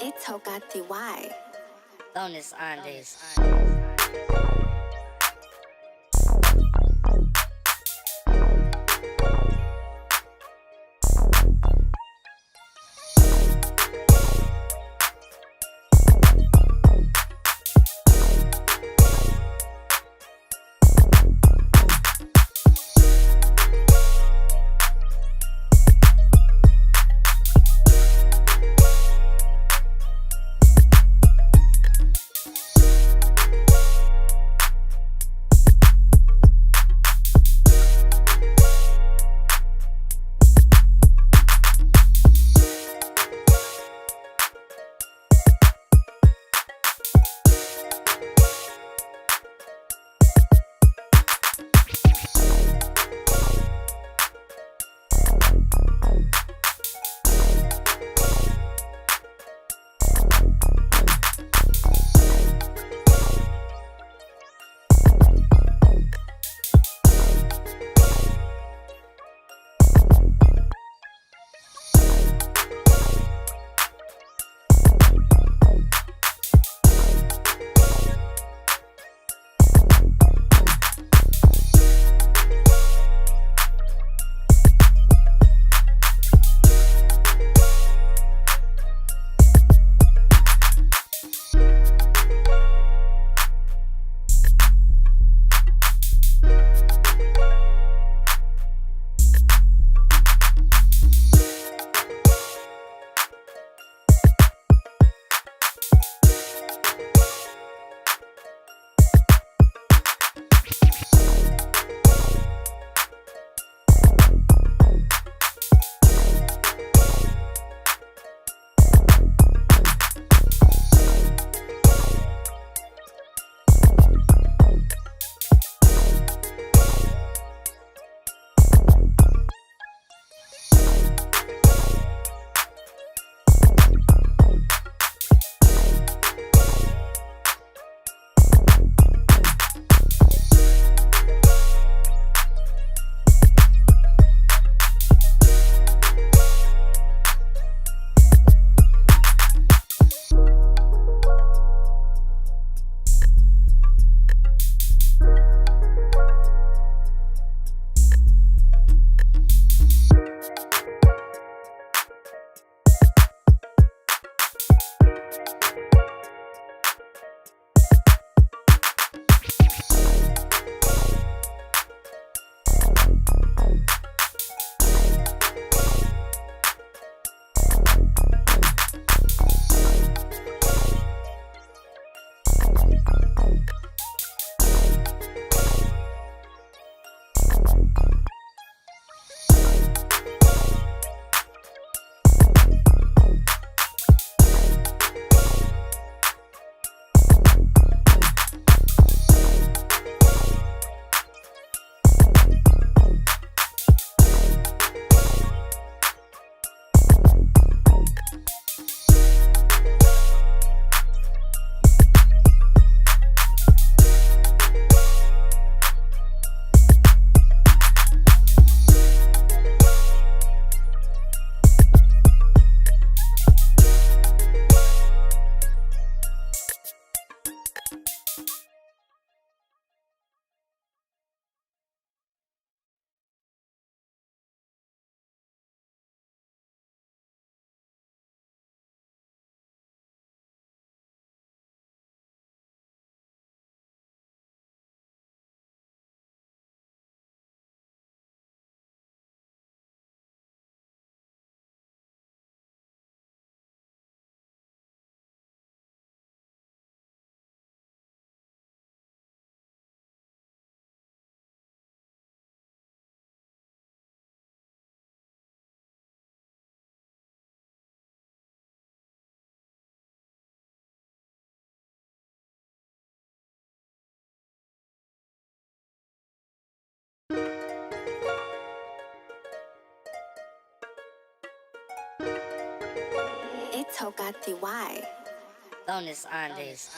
It's Hogati Y. Bonus on this. It's Hogati Y. Bonus on this.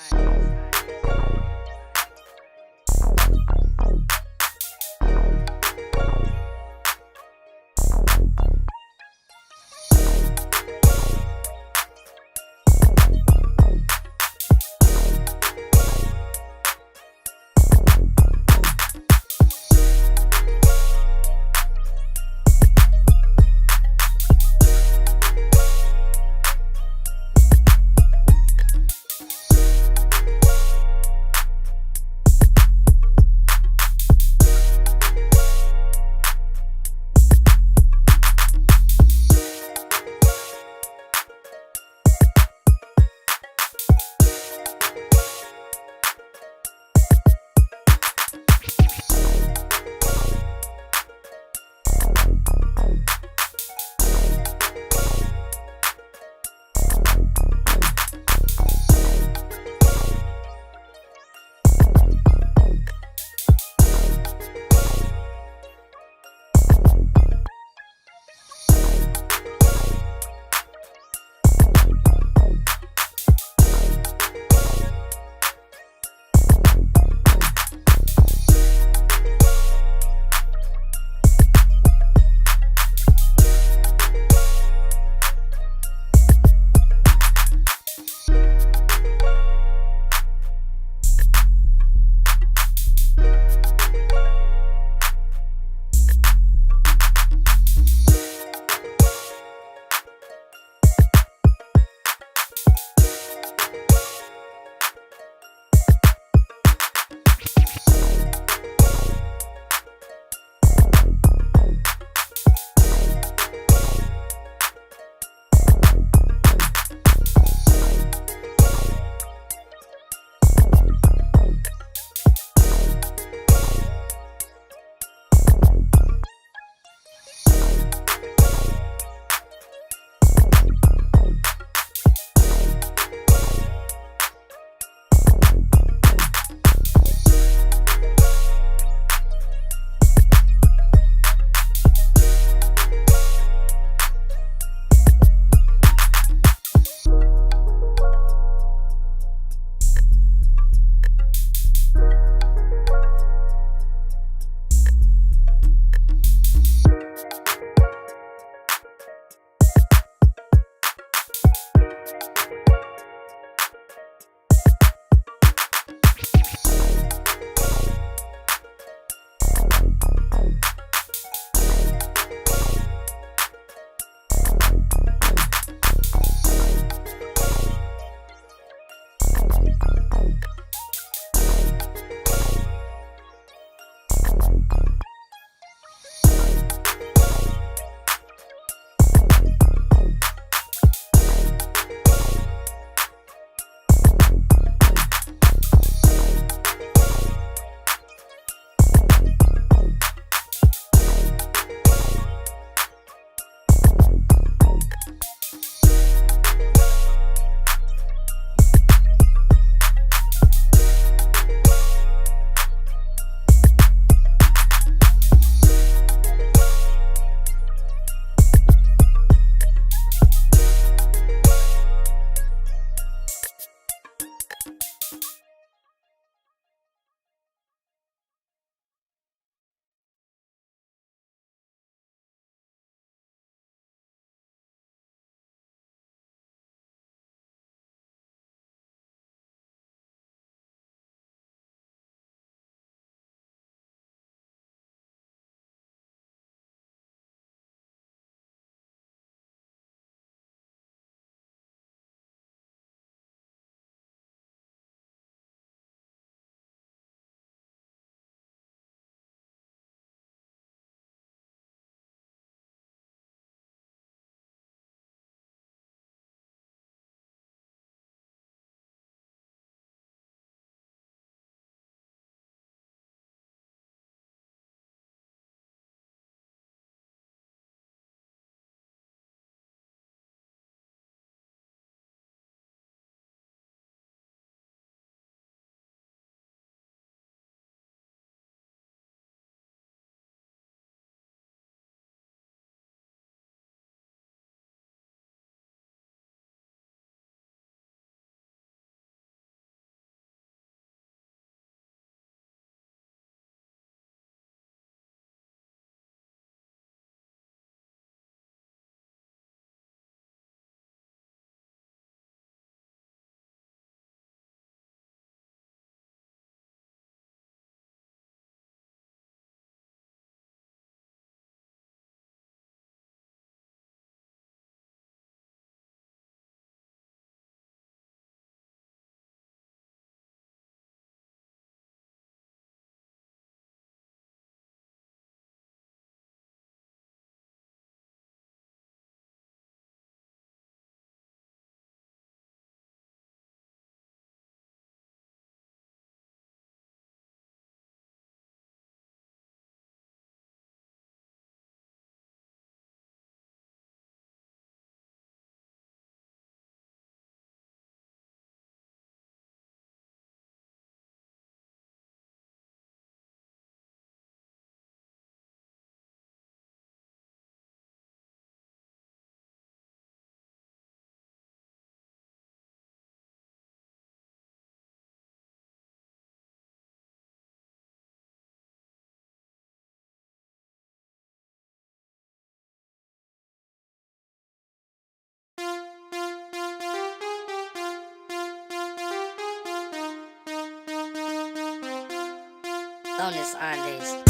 Bonus Andes.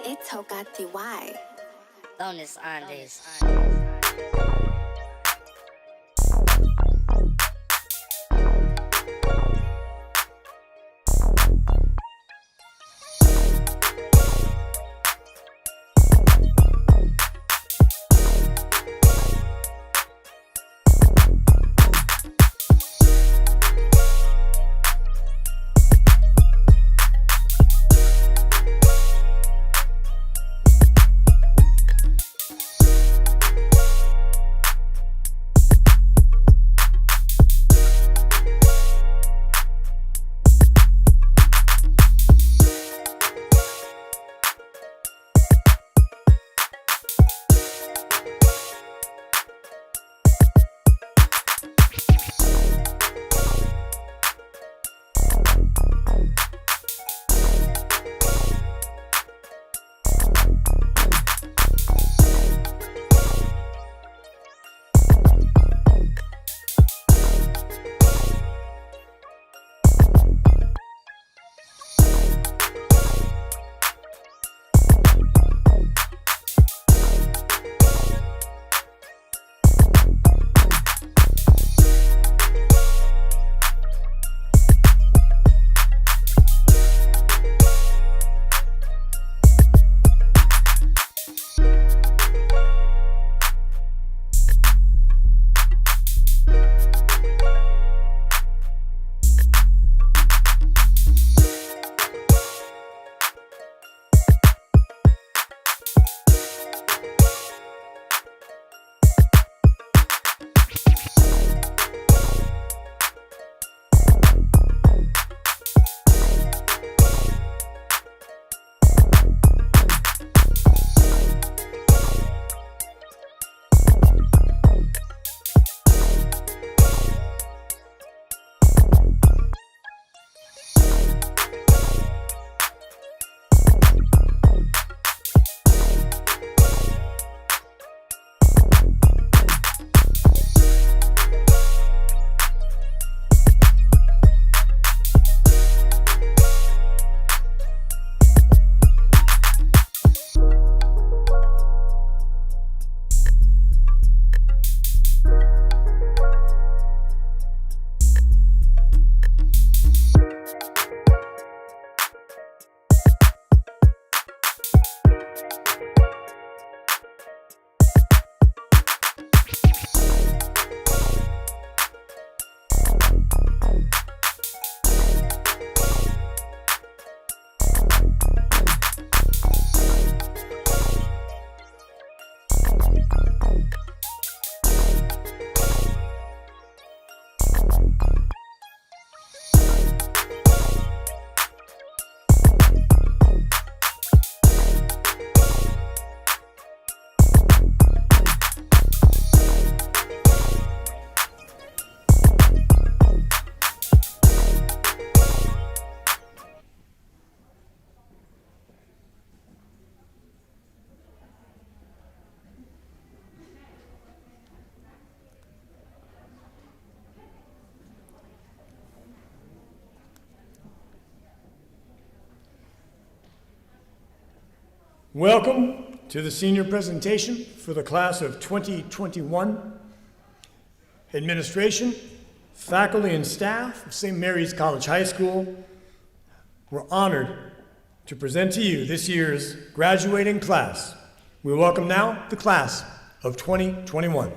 It's Togati Y. Bonus Andes. Welcome to the senior presentation for the class of 2021. Administration, faculty, and staff of St. Mary's College High School, we're honored to present to you this year's graduating class. We welcome now the class of 2021.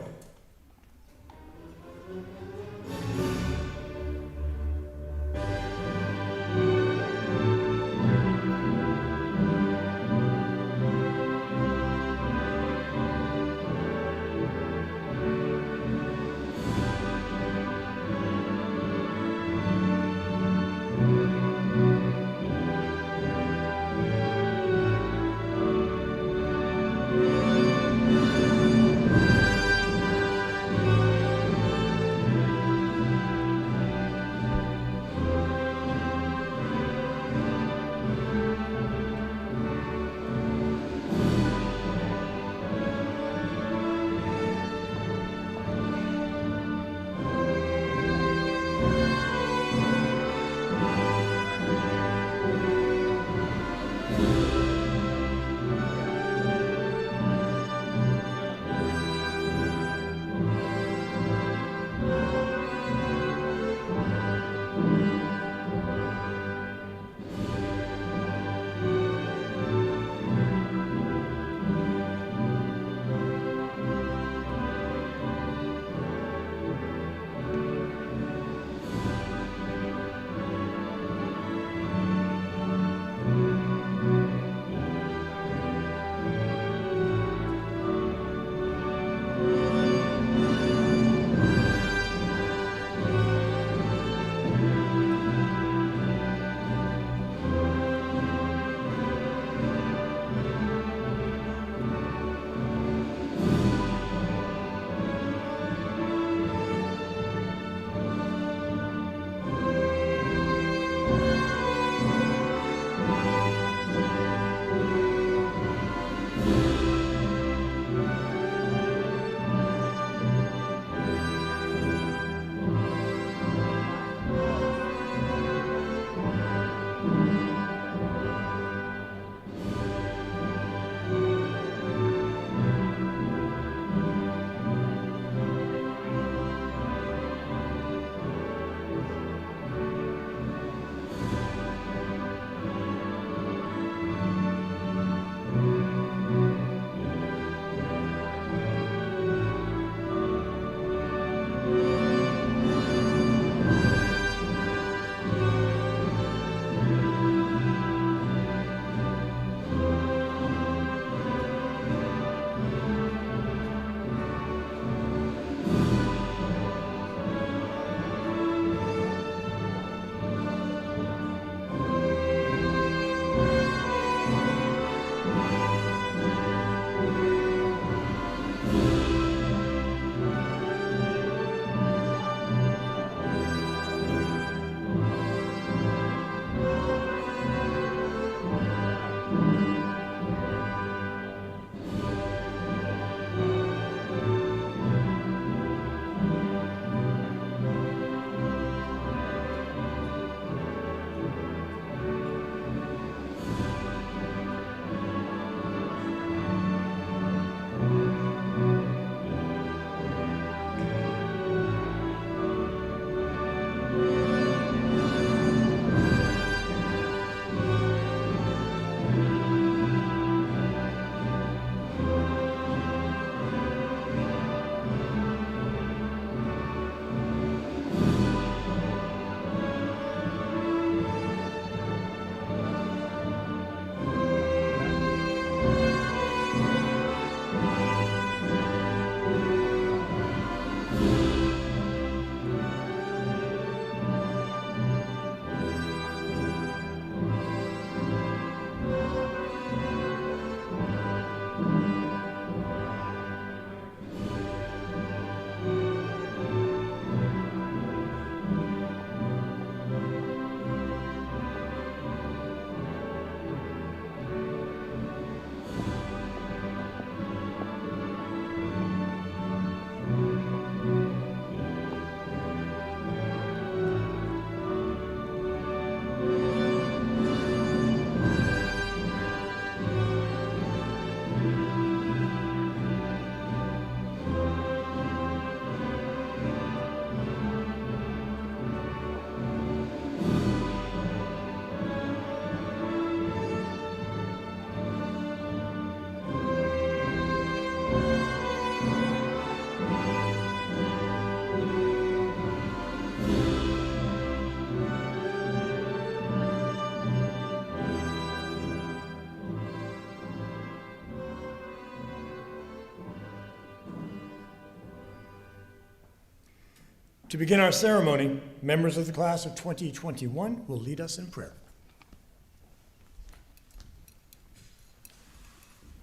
To begin our ceremony, members of the class of 2021 will lead us in prayer.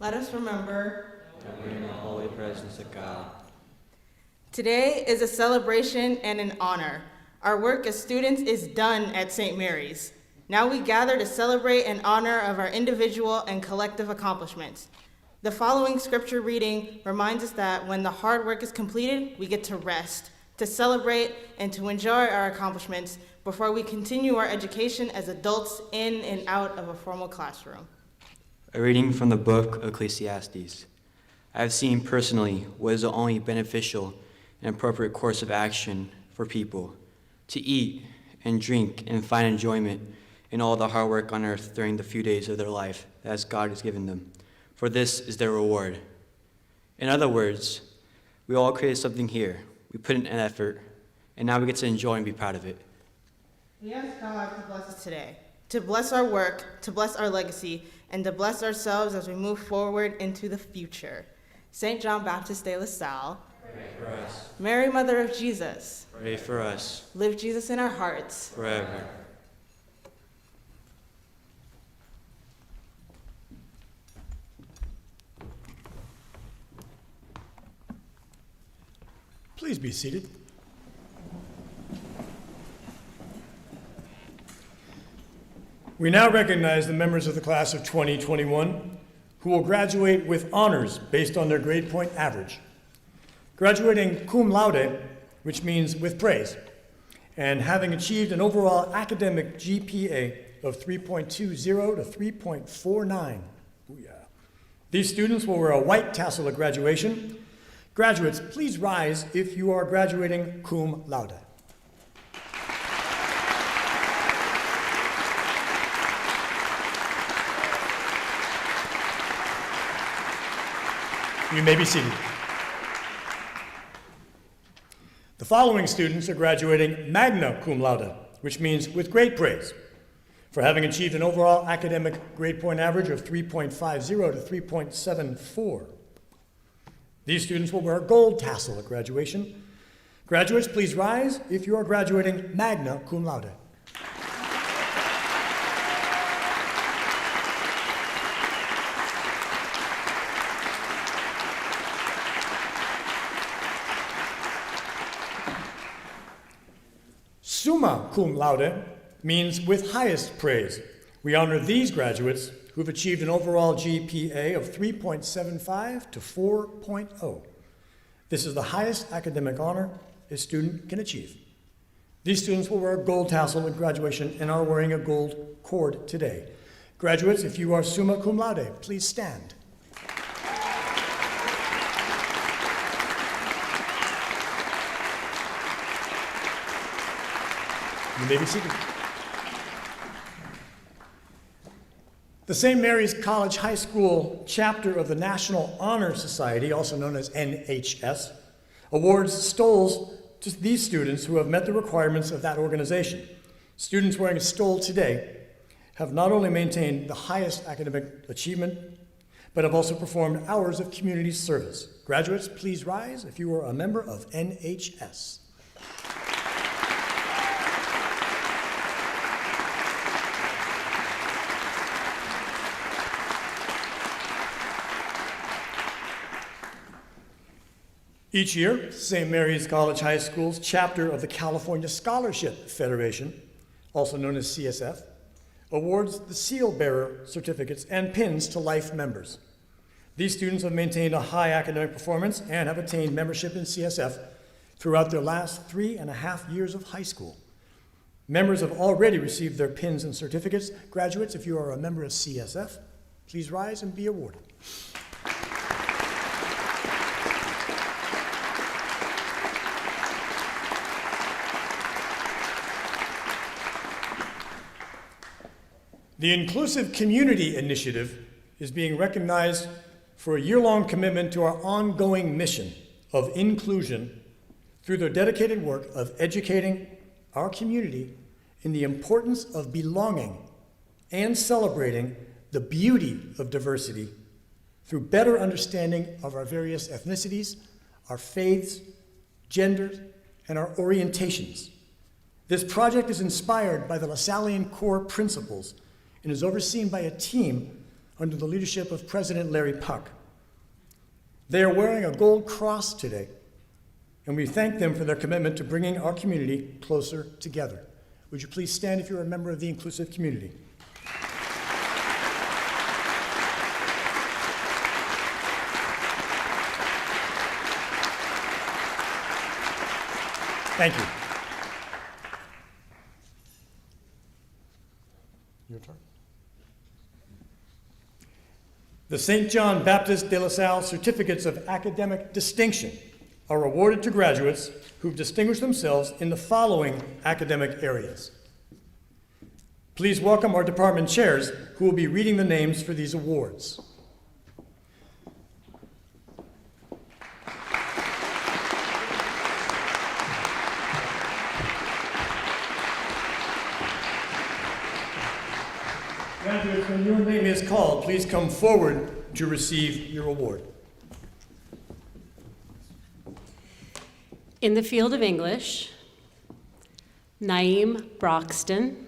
Let us remember that we're in the holy presence of God. Today is a celebration and an honor. Our work as students is done at St. Mary's. Now we gather to celebrate in honor of our individual and collective accomplishments. The following scripture reading reminds us that when the hard work is completed, we get to rest, to celebrate, and to enjoy our accomplishments before we continue our education as adults in and out of a formal classroom. A reading from the book of Ecclesiastes. I have seen personally what is the only beneficial and appropriate course of action for people: to eat and drink and find enjoyment in all the hard work on earth during the few days of their life as God has given them, for this is their reward. In other words, we all created something here. We put in an effort, and now we get to enjoy and be proud of it. We ask God to bless us today, to bless our work, to bless our legacy, and to bless ourselves as we move forward into the future. St. John Baptist de La Salle, Pray for us. Mary, Mother of Jesus, Pray for us. live Jesus in our hearts. Forever. Please be seated. We now recognize the members of the class of 2021 who will graduate with honors based on their grade point average. Graduating cum laude, which means with praise, and having achieved an overall academic GPA of 3.20 to 3.49. Booyah. These students will wear a white tassel at graduation. Graduates, please rise if you are graduating cum laude. You may be seated. The following students are graduating magna cum laude, which means with great praise, for having achieved an overall academic grade point average of 3.50 to 3.74. These students will wear a gold tassel at graduation. Graduates, please rise if you are graduating magna cum laude. Summa cum laude means with highest praise. We honor these graduates who've achieved an overall GPA of 3.75 to 4.0. This is the highest academic honor a student can achieve. These students will wear a gold tassel at graduation and are wearing a gold cord today. Graduates, if you are summa cum laude, please stand. You may be seated. The St. Mary's College High School chapter of the National Honor Society, also known as NHS, awards stoles to these students who have met the requirements of that organization. Students wearing a stole today have not only maintained the highest academic achievement, but have also performed hours of community service. Graduates, please rise if you are a member of NHS. Each year, St. Mary's College High School's chapter of the California Scholarship Federation, also known as CSF, awards the seal bearer certificates and pins to life members. These students have maintained a high academic performance and have attained membership in CSF throughout their last 3.5 years of high school. Members have already received their pins and certificates. Graduates, if you are a member of CSF, please rise and be awarded. The Inclusive Community Initiative is being recognized for a year-long commitment to our ongoing mission of inclusion through their dedicated work of educating our community in the importance of belonging and celebrating the beauty of diversity through better understanding of our various ethnicities, our faiths, genders, and our orientations. This project is inspired by the Lasallian core principles and is overseen by a team under the leadership of President Larry Puck. They are wearing a gold cross today, and we thank them for their commitment to bringing our community closer together. Would you please stand if you're a member of the inclusive community? Thank you. Your turn. The St. John Baptist de La Salle Certificates of Academic Distinction are awarded to graduates who've distinguished themselves in the following academic areas. Please welcome our department chairs who will be reading the names for these awards. Graduates, when your name is called, please come forward to receive your award. In the field of English, Naeem Broxton.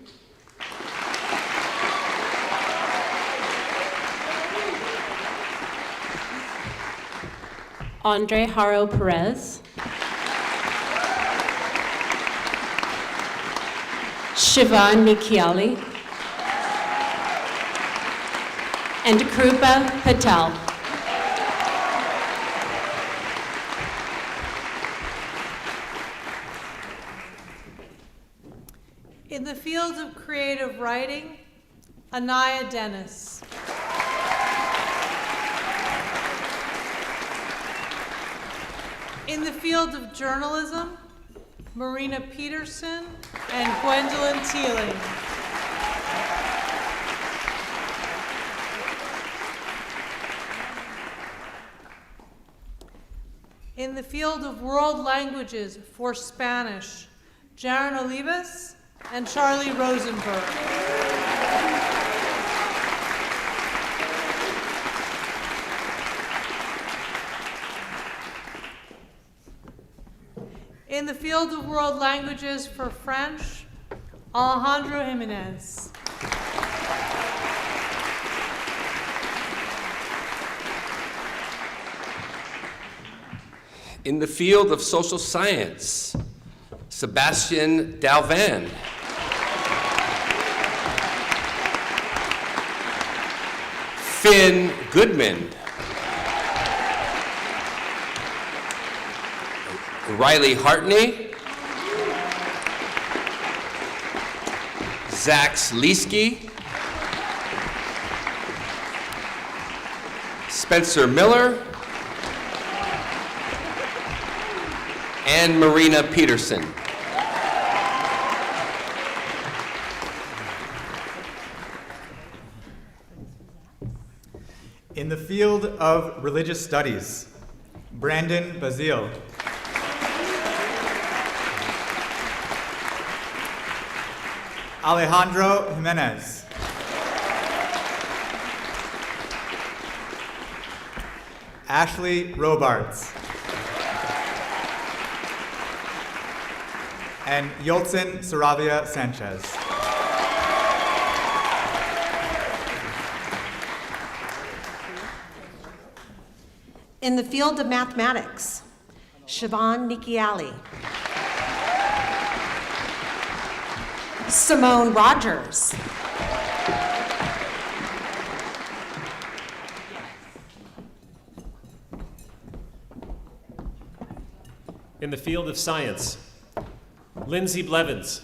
Andre Haro Perez. Shivan Nikiali. And Krupa Patel. In the field of creative writing, Anaya Dennis. In the field of journalism, Marina Peterson and Gwendolyn Teeling. In the field of world languages for Spanish, Jaron Olivas and Charlie Rosenberg. In the field of world languages for French, Alejandro Jimenez. In the field of social science, Sebastian Dalvan. Finn Goodman. Riley Hartney. Zach Sleesky. Spencer Miller. And Marina Peterson. In the field of religious studies, Brandon Bazile. Alejandro Jimenez. Ashley Robards. And Yoltsin Saravia Sanchez. In the field of mathematics, Shivan Nikiali. Simone Rogers. In the field of science, Lindsay Blevins.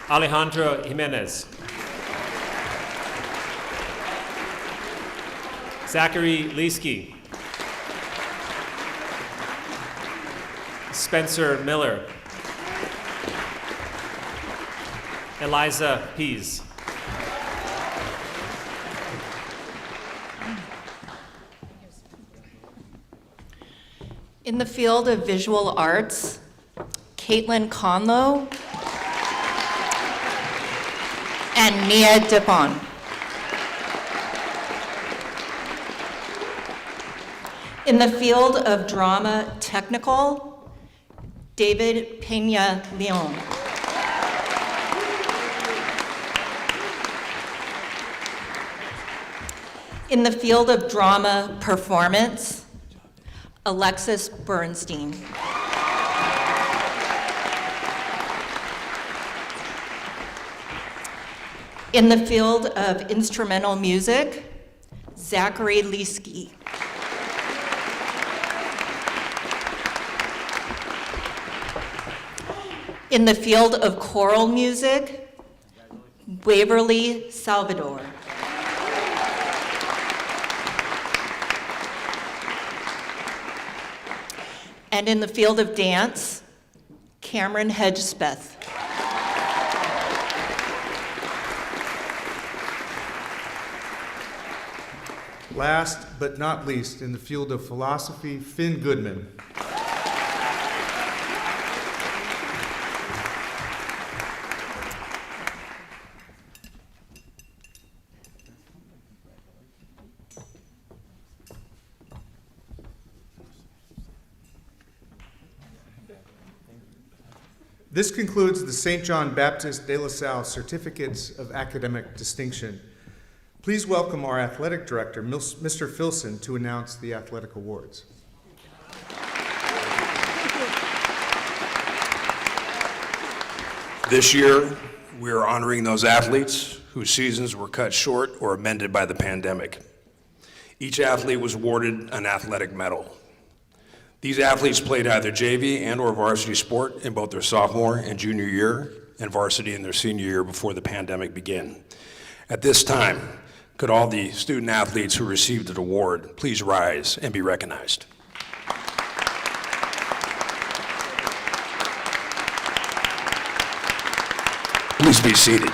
Alejandro Jimenez. Zachary Leesky. Spencer Miller. Eliza Pease. In the field of visual arts, Caitlin Conlow and Nia Dipon. In the field of drama technical, David Peña Leon. In the field of drama performance, Alexis Bernstein. In the field of instrumental music, Zachary Leesky. In the field of choral music, Waverly Salvador. And in the field of dance, Cameron Hedgespeth. Last but not least, in the field of philosophy, Finn Goodman. This concludes the St. John Baptist de La Salle Certificates of Academic Distinction. Please welcome our athletic director, Mr. Filson, to announce the athletic awards. This year, we are honoring those athletes whose seasons were cut short or amended by the pandemic. Each athlete was awarded an athletic medal. These athletes played either JV and or varsity sport in both their sophomore and junior year, and varsity in their senior year before the pandemic began. At this time, could all the student athletes who received an award please rise and be recognized? Please be seated.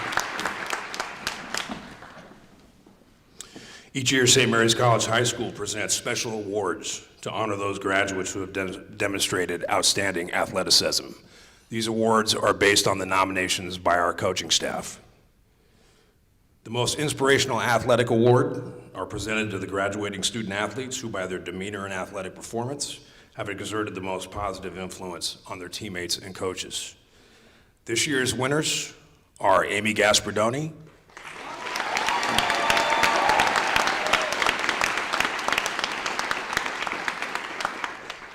Each year, St. Mary's College High School presents special awards to honor those graduates who have demonstrated outstanding athleticism. These awards are based on the nominations by our coaching staff. The most inspirational athletic award are presented to the graduating student athletes who, by their demeanor and athletic performance, have exerted the most positive influence on their teammates and coaches. This year's winners are Amy Gaspardoni,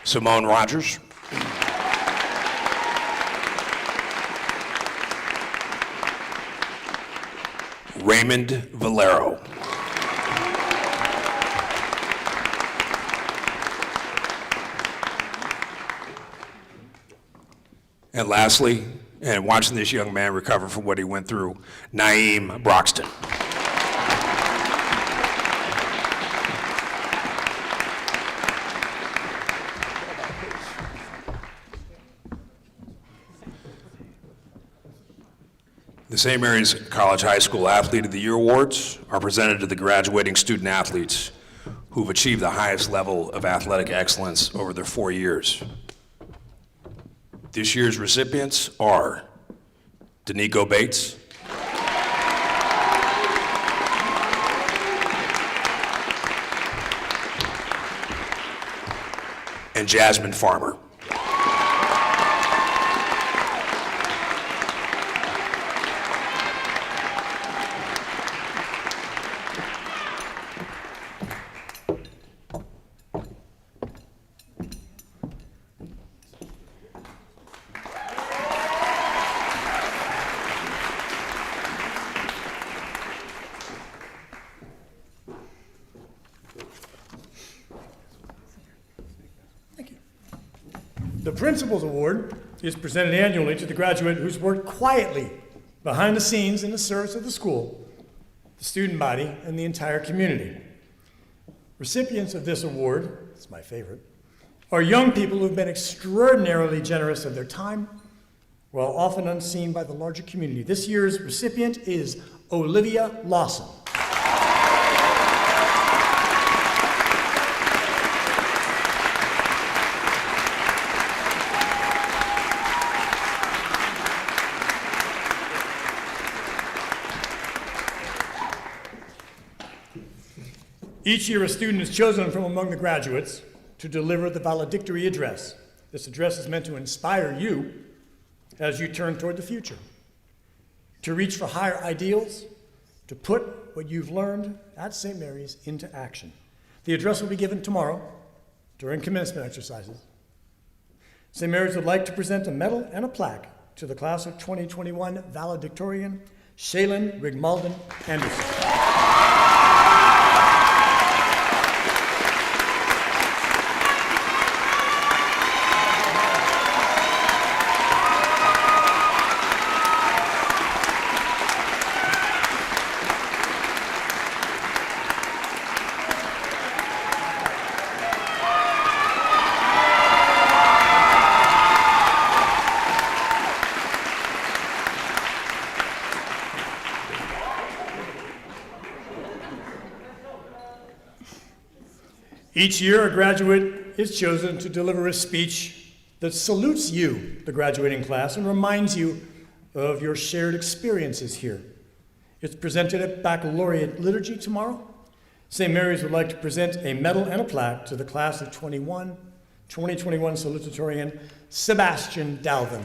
Simone Rogers, Raymond Valero, and lastly, and watching this young man recover from what he went through, Naeem Broxton. The St. Mary's College High School Athlete of the Year Awards are presented to the graduating student athletes who've achieved the highest level of athletic excellence over their 4 years. This year's recipients are Danico Bates, and Jasmine Farmer. The Principal's Award is presented annually to the graduate who's worked quietly behind the scenes in the service of the school, the student body, and the entire community. Recipients of this award, it's my favorite, are young people who've been extraordinarily generous of their time, while often unseen by the larger community. This year's recipient is Olivia Lawson. Each year, a student is chosen from among the graduates to deliver the valedictory address. This address is meant to inspire you as you turn toward the future, to reach for higher ideals, to put what you've learned at St. Mary's into action. The address will be given tomorrow during commencement exercises. St. Mary's would like to present a medal and a plaque to the class of 2021 valedictorian, Shaylin Rigmalden Anderson. Each year, a graduate is chosen to deliver a speech that salutes you, the graduating class, and reminds you of your shared experiences here. It's presented at Baccalaureate Liturgy tomorrow. St. Mary's would like to present a medal and a plaque to the class of 2021 salutatorian, Sebastian Dalvin.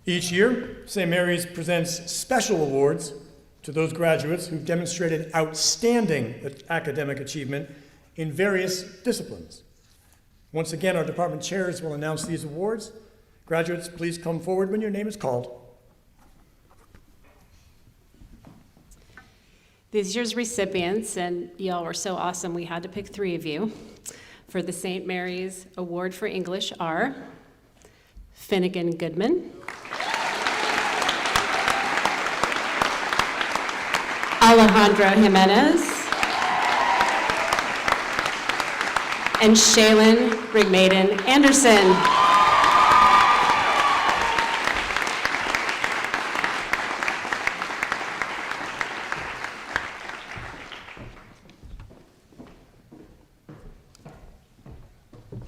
Each year, St. Mary's presents special awards to those graduates who've demonstrated outstanding academic achievement in various disciplines. Once again, our department chairs will announce these awards. Graduates, please come forward when your name is called. This year's recipients, and y'all were so awesome, we had to pick 3 of you, for the St. Mary's Award for English are Finnegan Goodman, Alejandro Jimenez, and Shaylin Rigmaden Anderson.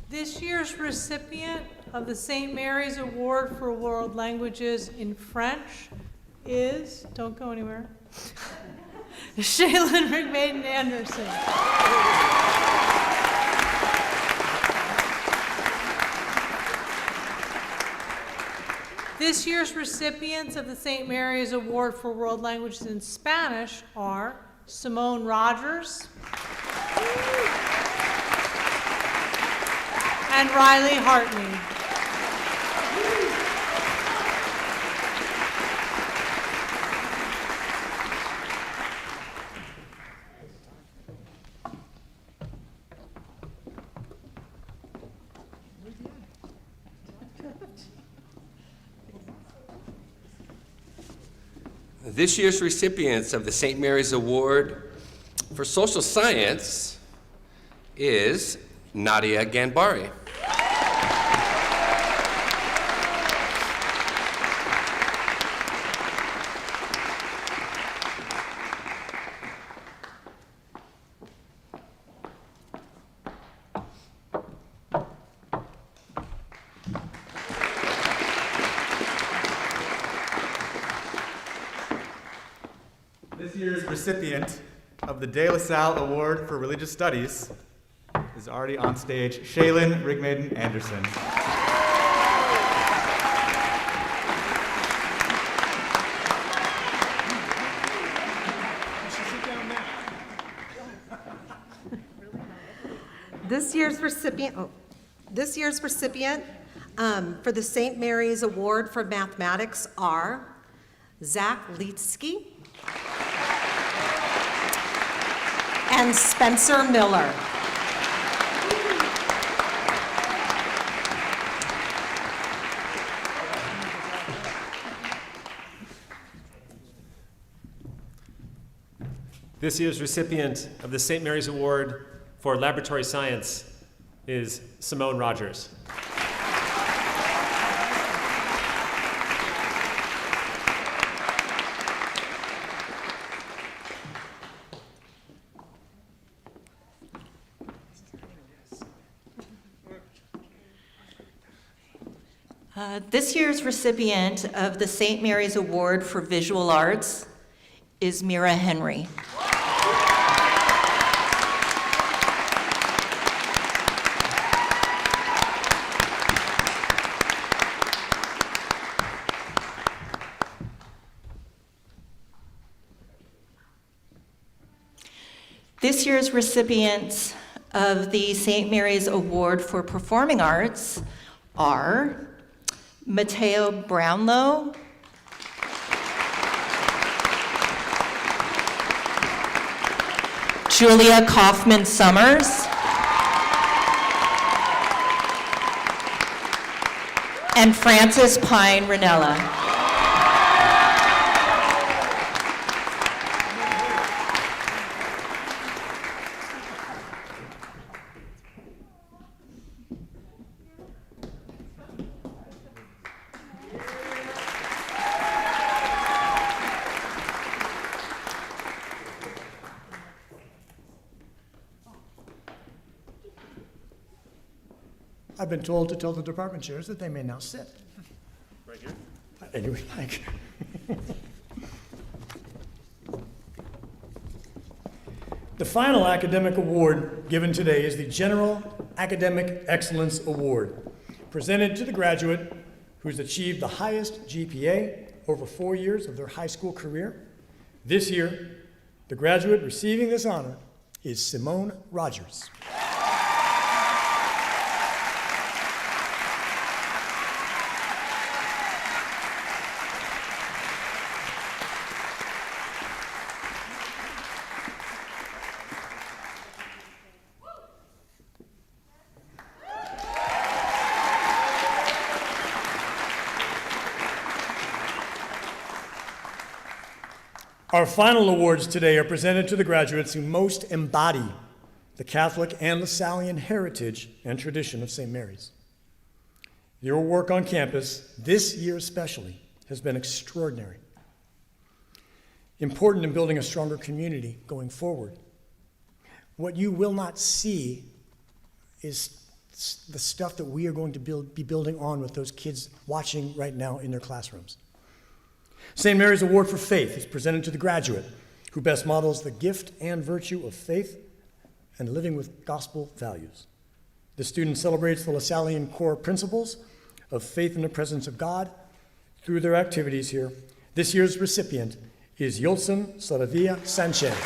This year's recipient of the St. Mary's Award for World Languages in French is, don't go anywhere, Shaylin Rigmaden Anderson. This year's recipients of the St. Mary's Award for World Languages in Spanish are Simone Rogers and Riley Hartney. This year's recipients of the St. Mary's Award for Social Science is Nadia Ganbari. This year's recipient of the De La Salle Award for Religious Studies is already on stage, Shaylin Rigmaden Anderson. This year's recipient for the St. Mary's Award for Mathematics are Zach Leetsky and Spencer Miller. This year's recipient of the St. Mary's Award for Laboratory Science is Simone Rogers. This year's recipient of the St. Mary's Award for Visual Arts is Mira Henry. This year's recipients of the St. Mary's Award for Performing Arts are Mateo Brownlow, Julia Kaufman Summers, and Frances Pine Ranella. I've been told to tell the department chairs that they may now sit. Right here? Any way you like. The final academic award given today is the General Academic Excellence Award, presented to the graduate who's achieved the highest GPA over 4 years of their high school career. This year, the graduate receiving this honor is Simone Rogers. Our final awards today are presented to the graduates who most embody the Catholic and Lasallian heritage and tradition of St. Mary's. Your work on campus, this year especially, has been extraordinary. Important in building a stronger community going forward. What you will not see is the stuff that we are going to be building on with those kids watching right now in their classrooms. St. Mary's Award for Faith is presented to the graduate who best models the gift and virtue of faith and living with gospel values. The student celebrates the Lasallian core principles of faith in the presence of God through their activities here. This year's recipient is Yolson Saravia Sanchez.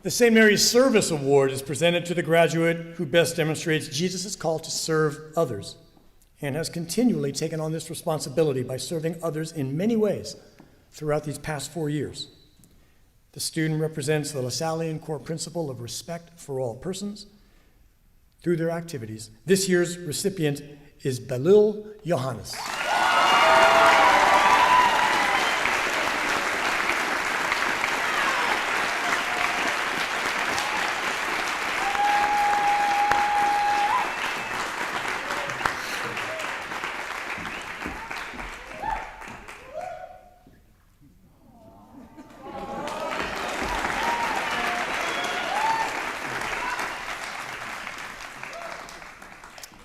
The St. Mary's Service Award is presented to the graduate who best demonstrates Jesus' call to serve others and has continually taken on this responsibility by serving others in many ways throughout these past 4 years. The student represents the Lasallian core principle of respect for all persons through their activities. This year's recipient is Belil Johannes.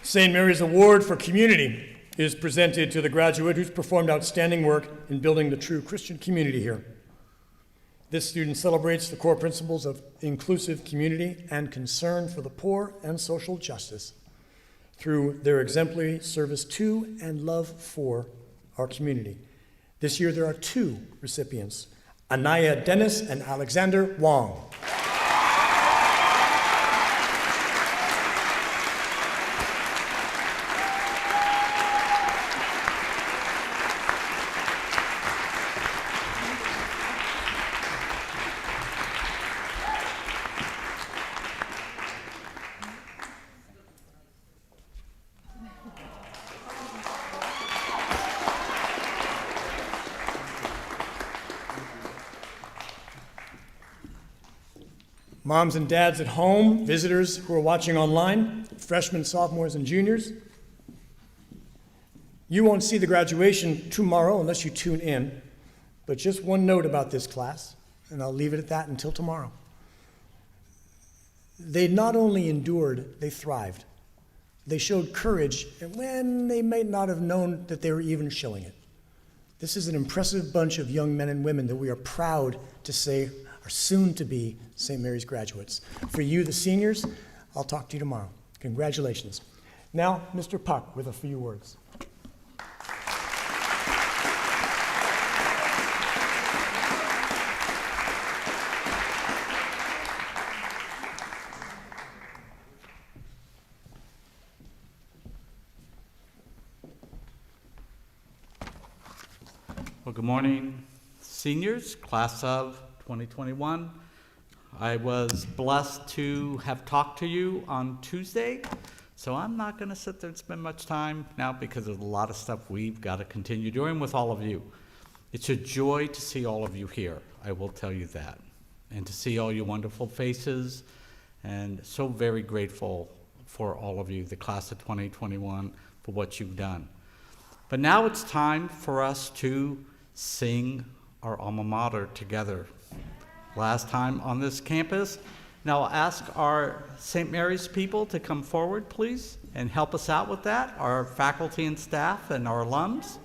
St. Mary's Award for Community is presented to the graduate who's performed outstanding work in building the true Christian community here. This student celebrates the core principles of inclusive community and concern for the poor and social justice through their exemplary service to and love for our community. This year there are 2 recipients, Anaya Dennis and Alexander Wong. moms and dads at home, visitors who are watching online, freshmen, sophomores, and juniors. You won't see the graduation tomorrow unless you tune in, but just one note about this class, and I'll leave it at that until tomorrow. They not only endured, they thrived. They showed courage when they may not have known that they were even showing it. This is an impressive bunch of young men and women that we are proud to say are soon to be St. Mary's graduates. For you, the seniors, I'll talk to you tomorrow. Congratulations. Now, Mr. Puck with a few words. Well, good morning, seniors, class of 2021. I was blessed to have talked to you on Tuesday, so I'm not going to sit there and spend much time now because there's a lot of stuff we've got to continue doing with all of you. It's a joy to see all of you here, I will tell you that, and to see all your wonderful faces, and so very grateful for all of you, the class of 2021, for what you've done. But now it's time for us to sing our alma mater together. Last time on this campus. Now I'll ask our St. Mary's people to come forward, please, and help us out with that, our faculty and staff and our alums.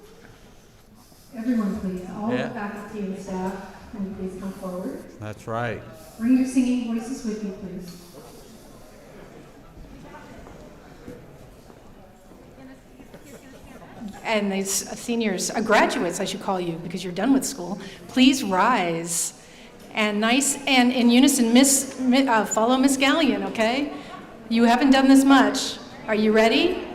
Everyone, please, all the faculty and staff, can you please come forward? That's right. Bring your singing voices with you, please. And these seniors, graduates, I should call you because you're done with school, please rise. And nice and in unison, follow Miss Gallion, okay? You haven't done this much. Are you ready?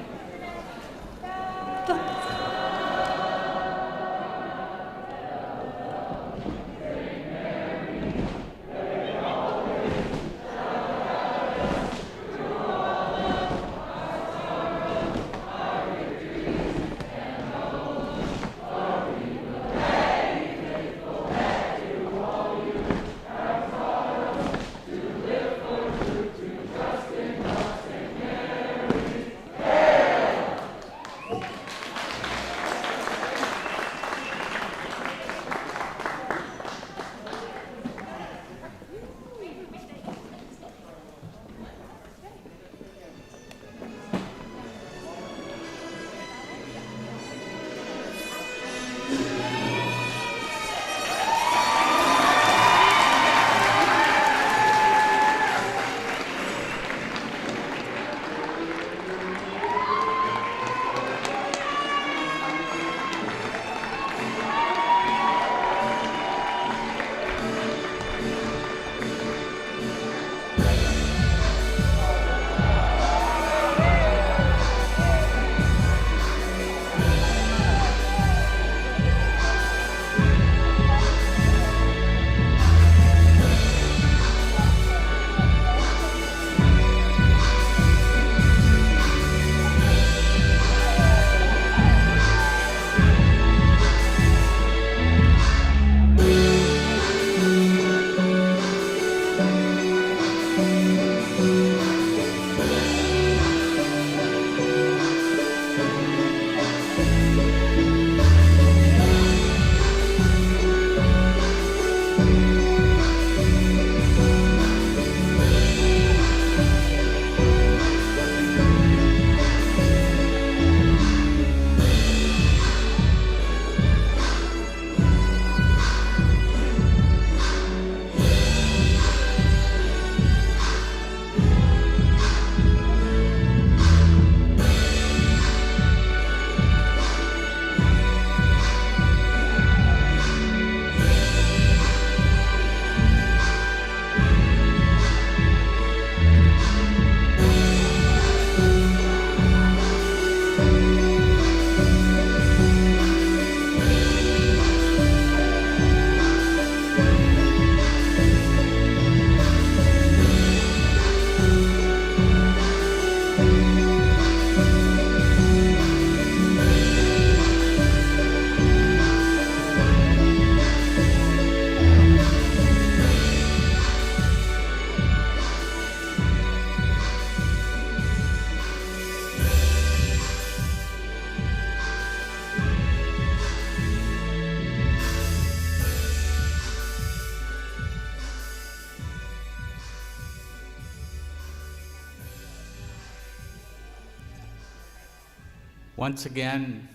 Once again,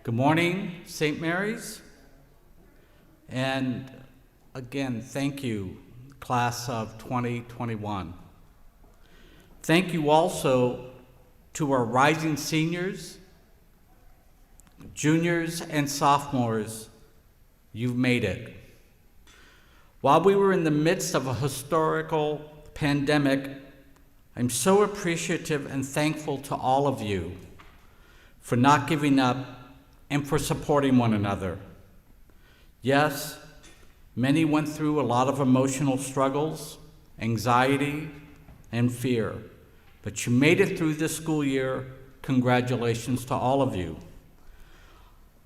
good morning, St. Mary's. And again, thank you, class of 2021. Thank you also to our rising seniors, juniors, and sophomores. You've made it. While we were in the midst of a historical pandemic, I'm so appreciative and thankful to all of you for not giving up and for supporting one another. Yes, many went through a lot of emotional struggles, anxiety, and fear, but you made it through this school year. Congratulations to all of you.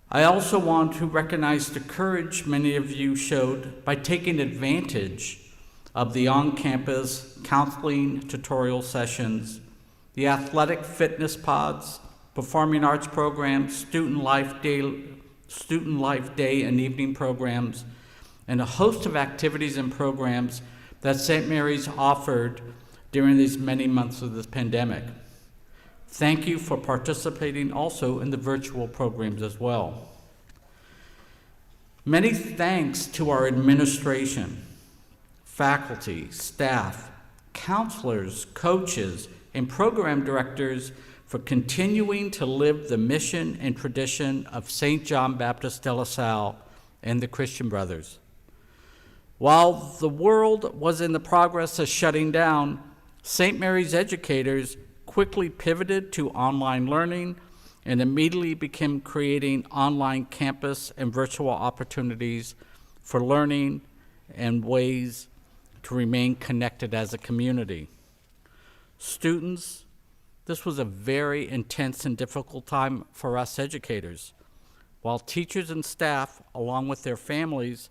I also want to recognize the courage many of you showed by taking advantage of the on-campus counseling tutorial sessions, the athletic fitness pods, performing arts programs, student life day and evening programs, and a host of activities and programs that St. Mary's offered during these many months of this pandemic. Thank you for participating also in the virtual programs as well. Many thanks to our administration, faculty, staff, counselors, coaches, and program directors for continuing to live the mission and tradition of St. John Baptist de La Salle and the Christian Brothers. While the world was in the progress of shutting down, St. Mary's educators quickly pivoted to online learning and immediately began creating online campus and virtual opportunities for learning and ways to remain connected as a community. Students, this was a very intense and difficult time for us educators. While teachers and staff, along with their families,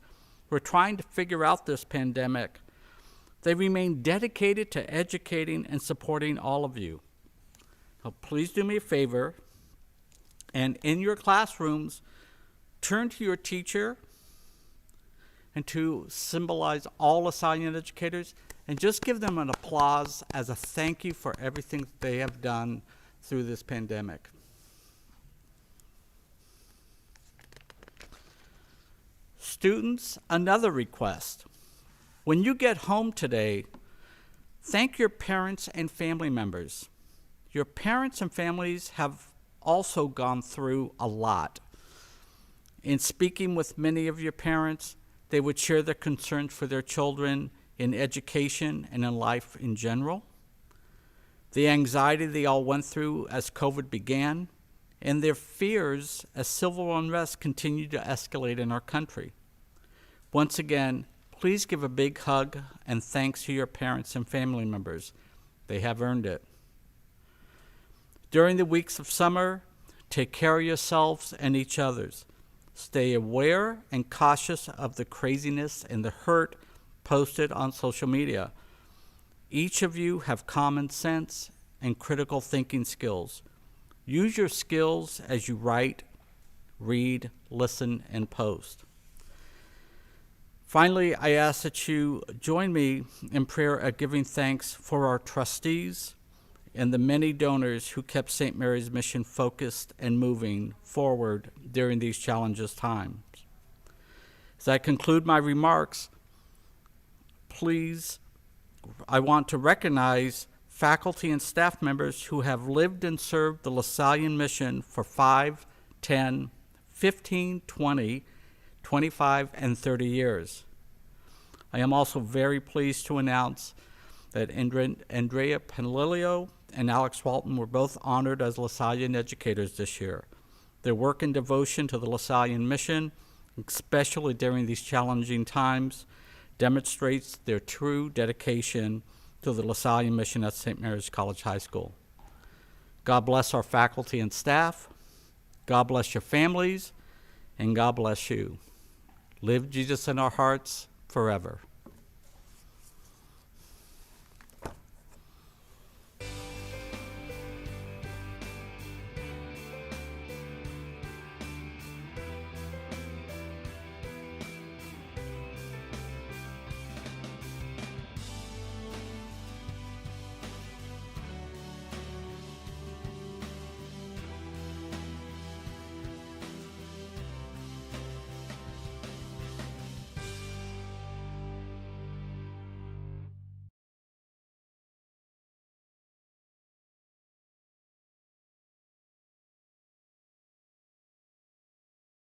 were trying to figure out this pandemic, they remained dedicated to educating and supporting all of you. Now, please do me a favor, and in your classrooms, turn to your teacher and to symbolize all LaSallian educators, and just give them an applause as a thank you for everything they have done through this pandemic. Students, another request. When you get home today, thank your parents and family members. Your parents and families have also gone through a lot. In speaking with many of your parents, they would share their concerns for their children in education and in life in general, the anxiety they all went through as COVID began, and their fears as civil unrest continued to escalate in our country. Once again, please give a big hug and thanks to your parents and family members. They have earned it. During the weeks of summer, take care of yourselves and each other's. Stay aware and cautious of the craziness and the hurt posted on social media. Each of you have common sense and critical thinking skills. Use your skills as you write, read, listen, and post. Finally, I ask that you join me in prayer at giving thanks for our trustees and the many donors who kept St. Mary's mission focused and moving forward during these challenging times. As I conclude my remarks, please, I want to recognize faculty and staff members who have lived and served the LaSallian mission for 5, 10, 15, 20, 25, and 30 years. I am also very pleased to announce that Andrea Penlilio and Alex Walton were both honored as LaSallian educators this year. Their work and devotion to the LaSallian mission, especially during these challenging times, demonstrates their true dedication to the LaSallian mission at St. Mary's College High School. God bless our faculty and staff. God bless your families, and God bless you. Live Jesus in our hearts forever.